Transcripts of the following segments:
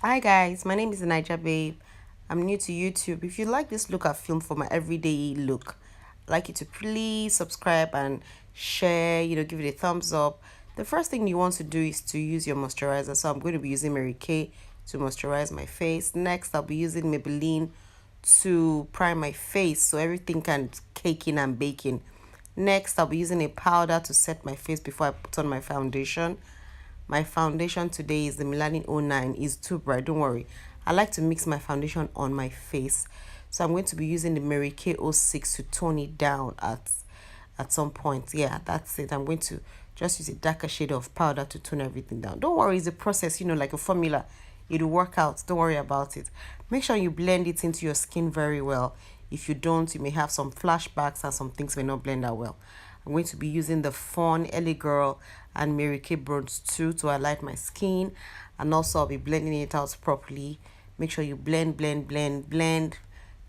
Hi guys, my name is Niger Babe. I'm new to YouTube. If you like this look I've filmed for my everyday look, I'd like you to please subscribe and share, give it a thumbs up. The first thing you want to do is to use your moisturizer. So I'm going to be using Mary Kay to moisturize my face. Next, I'll be using Maybelline to prime my face so everything can cake in and bake in. Next, I'll be using a powder to set my face before I put on my foundation. My foundation today is the Melanin 09. It's too bright, don't worry. I like to mix my foundation on my face. So I'm going to be using the Mary Kay 06 to tone it down at some point. Yeah, that's it. I'm going to just use a darker shade of powder to tone everything down. Don't worry, it's a process, like a formula. It'll work out. Don't worry about it. Make sure you blend it into your skin very well. If you don't, you may have some flashbacks and some things may not blend out well. I'm going to be using the Fawn, LA Girl, and Mary Kay Bronze 2 to highlight my skin. And also I'll be blending it out properly. Make sure you blend, blend, blend, blend.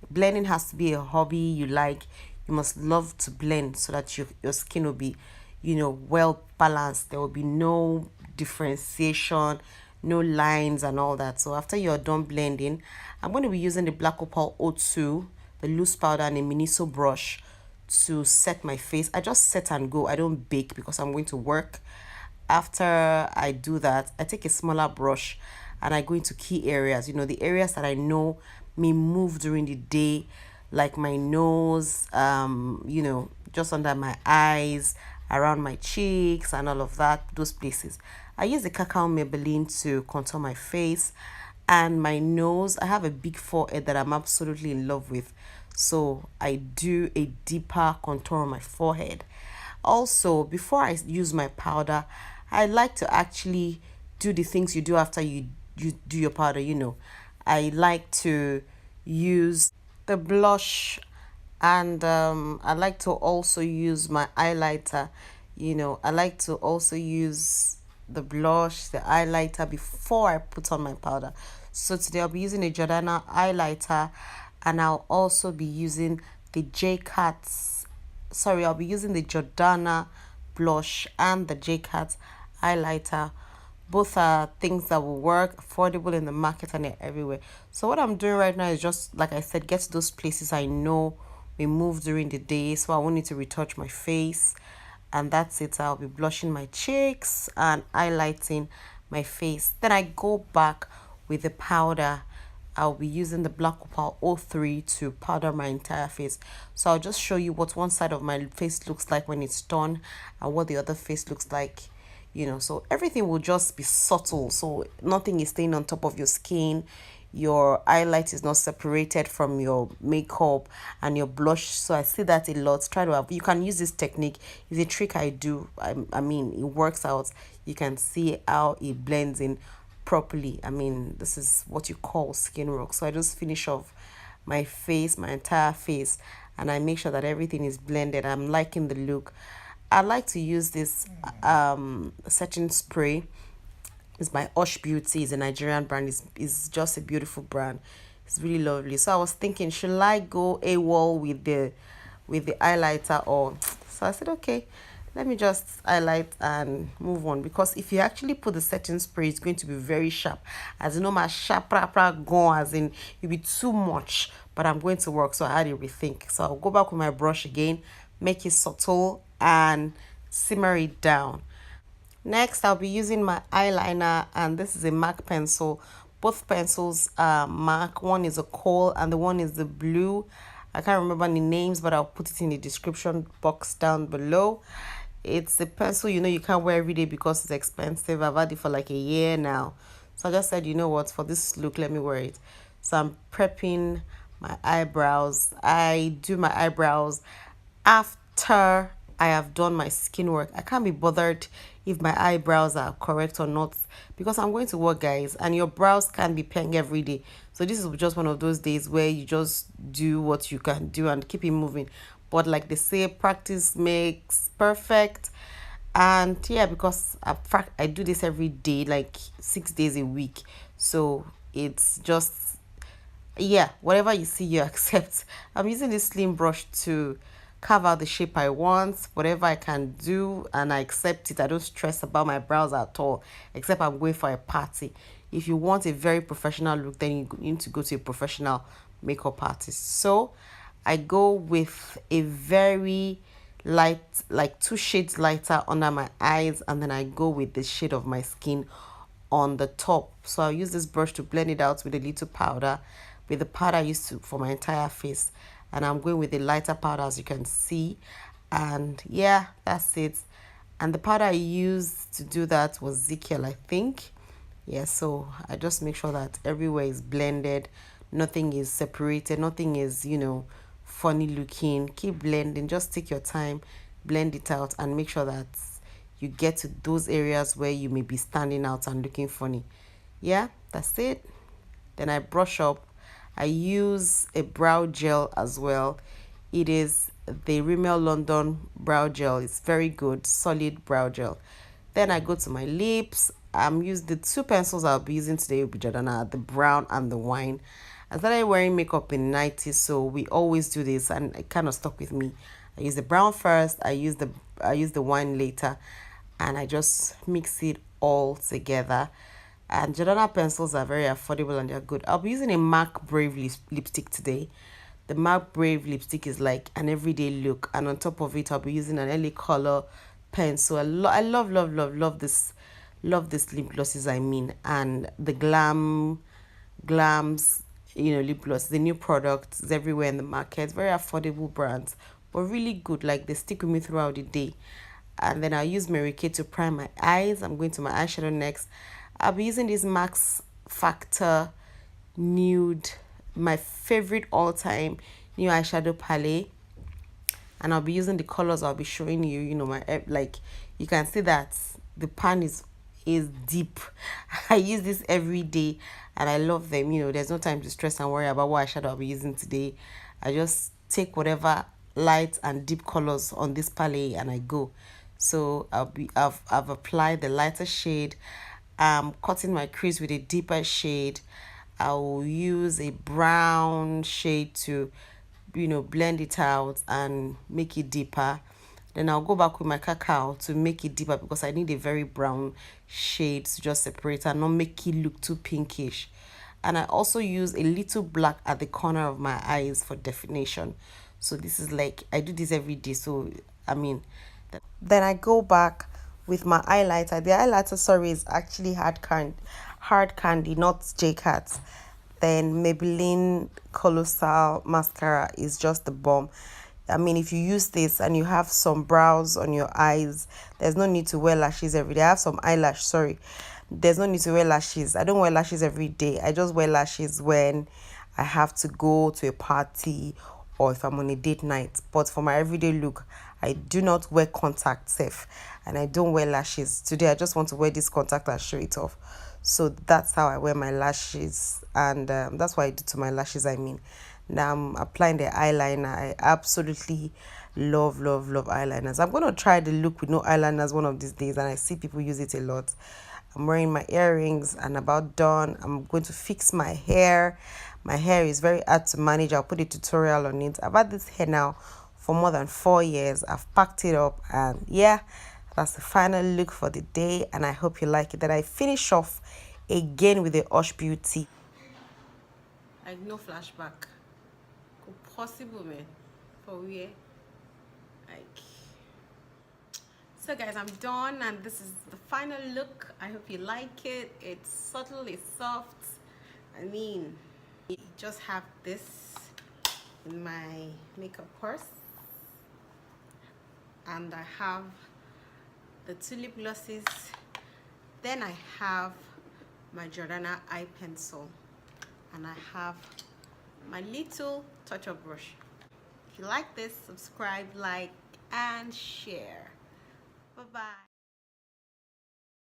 Blending has to be a hobby you like. You must love to blend so that your skin will be, well balanced. There will be no differentiation, no lines and all that. So after you're done blending, I'm going to be using the Black Opal O2, the loose powder, and a Miniso brush to set my face. I just set and go. I don't bake because I'm going to work. After I do that, I take a smaller brush and I go into key areas, the areas that I know may move during the day, like my nose, just under my eyes, around my cheeks and all of that, those places. I use the Cacao Maybelline to contour my face and my nose. I have a big forehead that I'm absolutely in love with, so I do a deeper contour on my forehead. Also, before I use my powder, I like to actually do the things you do after you do your powder. I like to use the blush, and I like to also use my highlighter. I like to also use the blush, the highlighter before I put on my powder. So today I'll be using a Jordana highlighter, and I'll also be using the I'll be using the Jordana blush and the J-Cat highlighter. Both are things that will work, affordable in the market, and they're everywhere. So what I'm doing right now is just, like I said, get to those places I know we move during the day, so I won't need to retouch my face. And that's it. I'll be blushing my cheeks and highlighting my face. Then I go back with the powder. I'll be using the Black Opal O3 to powder my entire face. So I'll just show you what one side of my face looks like when it's done and what the other face looks like. So everything will just be subtle, so nothing is staying on top of your skin. Your highlight is not separated from your makeup and your blush. So I see that a lot. Try to have, you can use this technique. It's a trick I do. I mean, it works out. You can see how it blends in properly. I mean, this is what you call skin rock. So I just finish off my face, my entire face, and I make sure that everything is blended. I'm liking the look. I like to use this setting spray. It's by Hush Beauty. It's a Nigerian brand. It's just a beautiful brand. It's really lovely. So I was thinking, should I go AWOL with the highlighter, or so I said, okay, let me just highlight and move on, because if you actually put the setting spray, it's going to be very sharp, as in, no my sharp gone, as in it'll be too much. But I'm going to work, so I had to rethink. So I'll go back with my brush again, make it subtle and simmer it down. Next, I'll be using my eyeliner, and this is a MAC pencil. Both pencils are MAC. One is a coal and the one is the blue. I can't remember the names, but I'll put it in the description box down below. It's a pencil you can't wear every day because it's expensive. I've had it for like a year now. So I just said, you know what, for this look, let me wear it. So I'm prepping my eyebrows. I do my eyebrows after I have done my skin work. I can't be bothered if my eyebrows are correct or not, because I'm going to work, guys, and your brows can't be paying every day. So this is just one of those days where you just do what you can do and keep it moving. But like they say, practice makes perfect. And yeah, because I do this every day, like 6 days a week. So it's just, yeah, whatever you see, you accept. I'm using this slim brush to carve out the shape I want, whatever I can do, and I accept it. I don't stress about my brows at all, except I'm going for a party. if you want a very professional look, then you need to go to a professional makeup artist. So I go with a very light, like 2 shades lighter under my eyes, and then I go with the shade of my skin on the top. So I'll use this brush to blend it out with a little powder, with the powder I used to for my entire face, and I'm going with a lighter powder, as you can see. And yeah, that's it. And the powder I used to do that was Ezekiel, I think. Yeah, so I just make sure that everywhere is blended, nothing is separated, nothing is, funny looking. Keep blending, just take your time, blend it out, and make sure that you get to those areas where you may be standing out and looking funny. Yeah, that's it. Then I brush up. I use a brow gel as well. It is the Rimmel London brow gel. It's very good, solid brow gel. Then I go to my lips. I'm using the 2 pencils I'll be using today will be Jordana, the brown and the wine. I started wearing makeup in the 90s, so we always do this, and it kind of stuck with me. I use the brown first. I use the wine later, and I just mix it all together. And Jordana pencils are very affordable and they're good. I'll be using a MAC Brave lipstick today. The MAC Brave lipstick is like an everyday look, and on top of it I'll be using an LA Color pencil. I love, love, love, love this lip glosses, I mean, and the Glams, lip gloss. The new product is everywhere in the market. Very affordable brands, but really good. Like, they stick with me throughout the day. And then I'll use Mary Kay to prime my eyes. I'm going to my eyeshadow next. I'll be using this Max Factor Nude, my favorite all-time new eyeshadow palette. And I'll be using the colors I'll be showing you. Like, you can see that the pan is deep. I use this every day and I love them. There's no time to stress and worry about what eyeshadow I'll be using today. I just take whatever light and deep colors on this palette and I go. So I've applied the lighter shade. I'm cutting my crease with a deeper shade. I will use a brown shade to blend it out and make it deeper. Then I'll go back with my cacao to make it deeper, because I need a very brown shade to just separate and not make it look too pinkish. And I also use a little black at the corner of my eyes for definition. So this is like, I do this every day, so I mean, then I go back with my highlighter. The highlighter, sorry, is actually hard candy, not J-Cat. Then Maybelline Colossal Mascara is just the bomb. I mean, if you use this and you have some brows on your eyes, there's no need to wear lashes every day. I have some eyelash, sorry. There's no need to wear lashes. I don't wear lashes every day. I just wear lashes when I have to go to a party or if I'm on a date night. But for my everyday look, I do not wear contact safe, and I don't wear lashes. Today, I just want to wear this contact and show it off. So that's how I wear my lashes, and that's what I do to my lashes, I mean. Now I'm applying the eyeliner. I absolutely love, love, love eyeliners. I'm going to try the look with no eyeliners one of these days, and I see people use it a lot. I'm wearing my earrings and about done. I'm going to fix my hair. My hair is very hard to manage. I'll put a tutorial on it. I've had this hair now for more than 4 years. I've packed it up, and yeah, that's the final look for the day, and I hope you like it. Then I finish off again with the Hush Beauty. Like, no flashback. Possible, man. For where? Like, so guys, I'm done, and this is the final look. I hope you like it. It's subtle, it's soft. I mean, I just have this in my makeup purse, and I have the 2 lip glosses. Then I have my Jordana eye pencil, and I have my little touch-up brush. If you like this, subscribe, like, and share. Bye-bye.